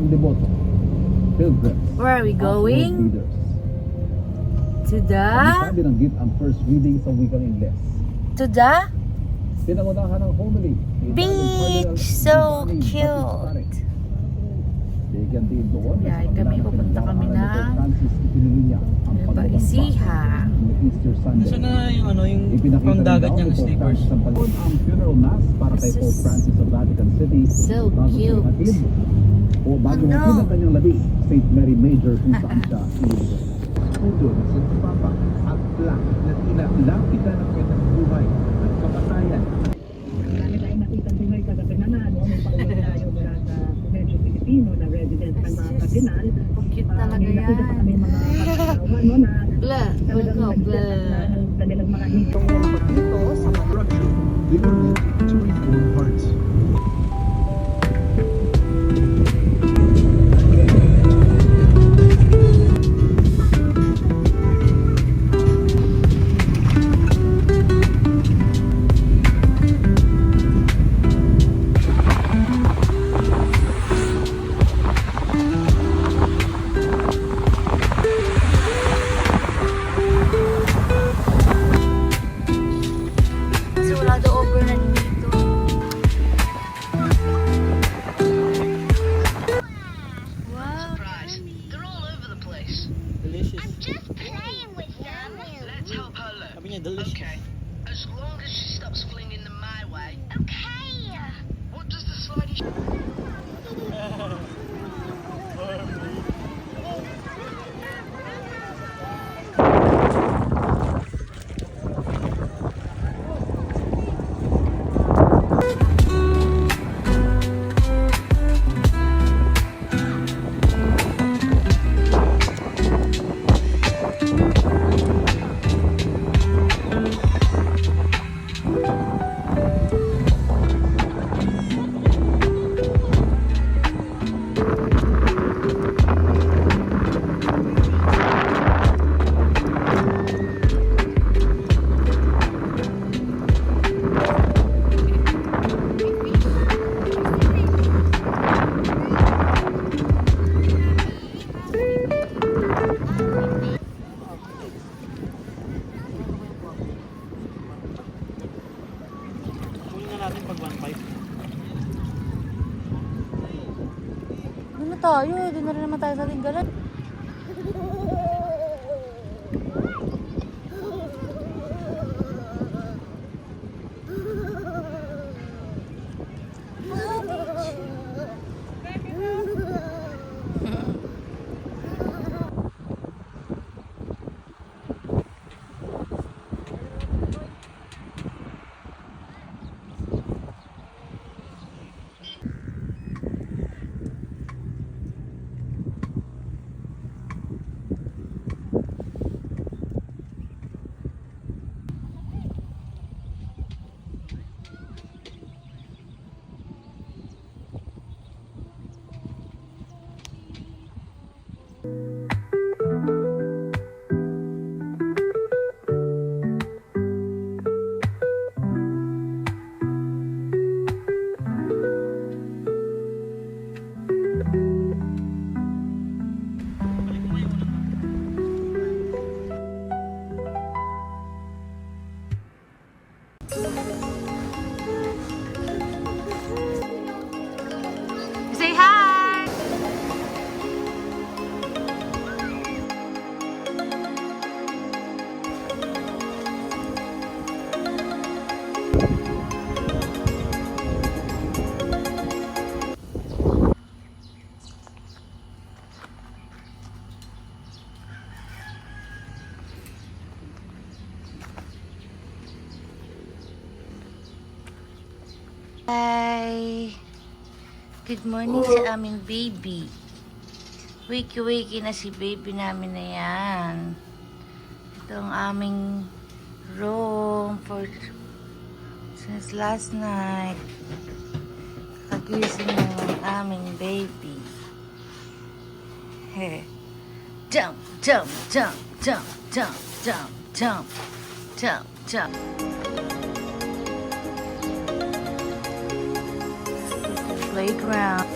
ang deboto. Pilgrims. Where are we going? Leaders. To the... Sabi ng gift ang first reading sa wikang Ingles. To the... Pinangunahan ng homily. Beach! So cute! Bigyan din doon. Yay, kami, pupunta kami na Nueva Ecija. Easter Sunday. Nasa na yung ano, yung Ipinakita pangdagat rin daw niyang ni Pope slippers. Francis ang ang funeral mass para kay This Pope is Francis sa Vatican City. so Bago siya cute. hatid, o bago Oh, no. hatid ang kanyang labi, St. Mary Major kung saan siya inilibot. Puto ng Santo Papa at plak na tila lapitan ng kanyang buhay at kamatayan. Marami tayong nakita din ay kagabi na may pauwi tayo mula sa medyo Pilipino na resident ng mga kardinal. Ang cute talaga May nakita yan. kami mga kasama na Blah, talagang go, nagdadala blah. ng kanilang mga hitong dito sa mga They were meant to reform hearts. Kasi wala daw overnight dito. Wow. Surprise. They're all over the place. Delicious. Just playing with them. Let's help her look. Sabi niya, delicious. Okay. As long as she stops flinging them my way. Okay. What does the slidey... Kunin na natin pag 1.5. Doon na tayo. Doon na rin naman tayo sa Linggalan. Say hi! Hi! Good morning sa aming baby. Wakey-wakey na si baby namin na yan. Ito ang aming room for since last night. Kagising ng aming baby. Hey. Jump, jump, jump, jump, jump, jump, jump, jump, jump. Playground.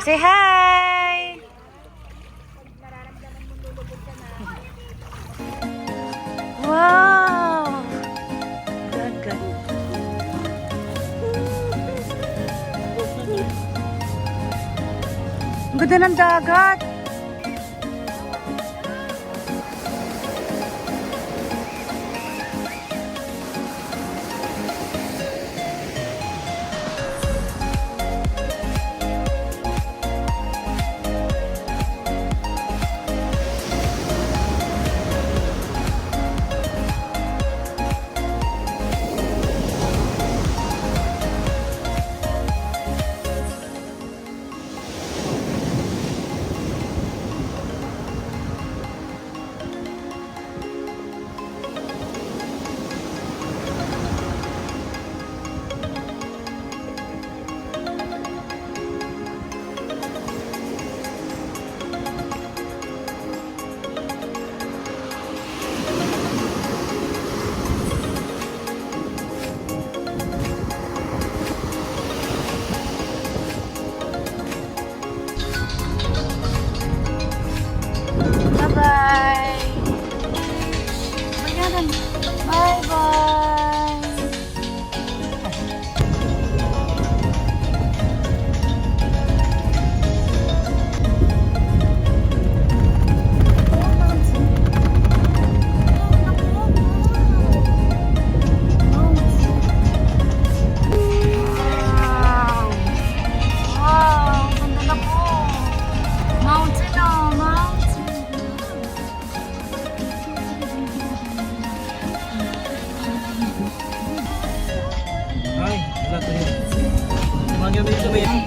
Say hi! Wow! Dagat. Ang ganda ng dagat. Bye-bye! Bye-bye! Wow! Wow! Ganda na po! Mountain na! Mountain! Ay, wala to yun. Mga gamit ko ba yan?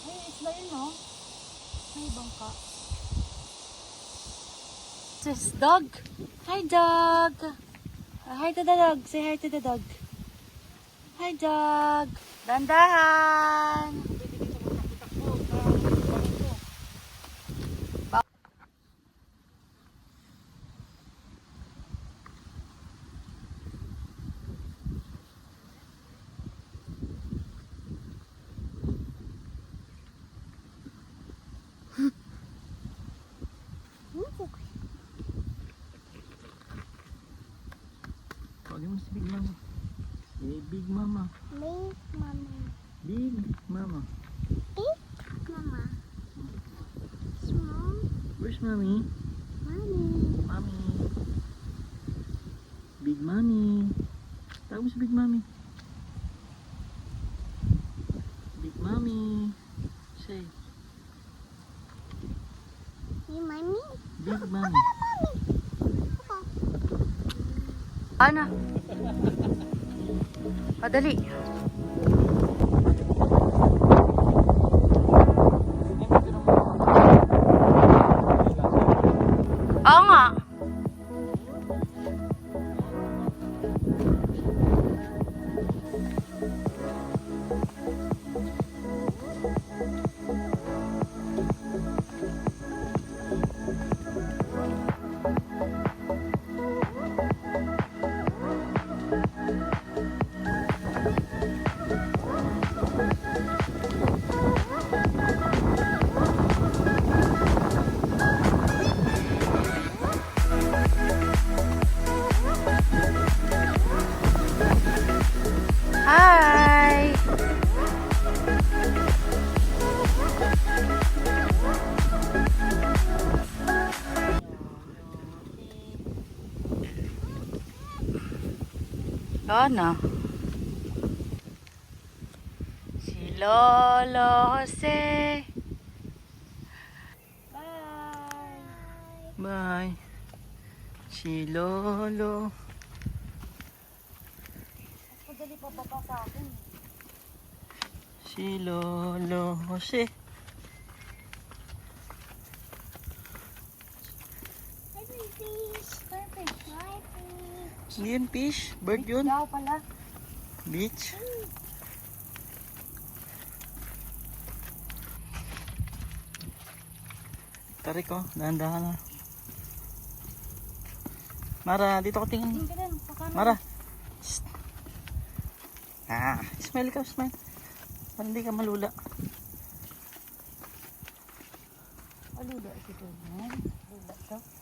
Ay, isla yun, no? May bangka. This dog. Hi, dog. Hi to the dog. Say hi to the dog. Hi, dog. Dandahan. Tawagin mo si Big Mama. Hey, Big Mama. Big Mama. Big Mama. Big Mama. Small Where's Mommy? Mommy. Mommy. Big Mommy. Tawag mo si Big Mommy. Big Mommy. Say, Hey, Mommy. Big Mommy. Ana. Padali. Oo nga. Hi. Ana. Si Lolo Jose. Bye. Bye. Si Lolo. Padali pa ba sa akin? Si Lolo Jose. Hi, fish. Perfect. Hi, fish. Beach. Hindi yun fish. Bird yun. Daw pala. Beach. Tarik ko. Dahan-dahan na. Mara, dito ko tingin. Tingin ka din. Sa kanan. Mara. Shh. Smile ka, smile. Para hindi ka malula. Alula si Tunan. Alula to.